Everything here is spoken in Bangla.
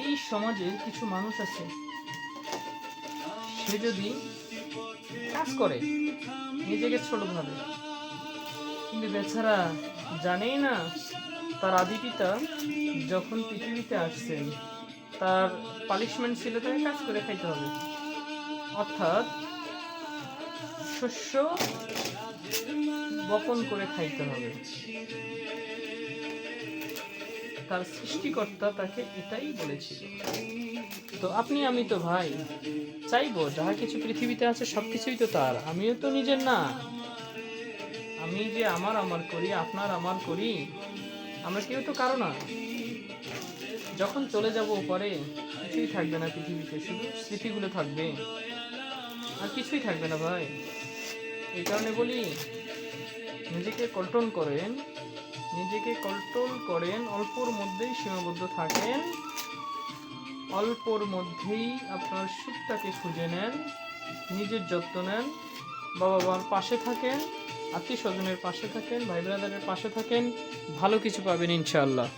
এই সমাজে কিছু মানুষ আছে, সে যদি কাজ করে নিজেকে ছোট ভাবে, কিন্তু বেচারা জানেই না তার আদি পিতা যখন পৃথিবীতে আসছেন তার পানিশমেন্ট ছিল তাকে কাজ করে খাইতে হবে, অর্থাৎ শস্য বপন করে খাইতে হবে। তার সৃষ্টিকর্তা তাকে এটাই বলেছিল। তো আপনি আমি তো ভাই চাইবো যাহা কিছু পৃথিবীতে আছে সবকিছুই তো তার, আমিও তো নিজের না। আমি যে আমার আমার করি, আপনার আমার করি, আমরা কেউ তো কারো না। যখন চলে যাব পরে কিছুই থাকবে না পৃথিবীতে, শুধু স্মৃতিগুলো থাকবে, আর কিছুই থাকবে না ভাই। এই কারণে বলি, নিজেকে কন্ট্রোল করেন, অল্পর মধ্যেই সীমাবদ্ধ থাকেন, অল্পর মধ্যেই আপনার সুখটাকে খুঁজে নেন, নিজের যত্ন নেন, বাবা মার পাশে থাকেন, আত্মীয় স্বজনের পাশে থাকেন, ভাই ব্রাদারের পাশে থাকেন, ভালো কিছু পাবেন ইনশাআল্লাহ।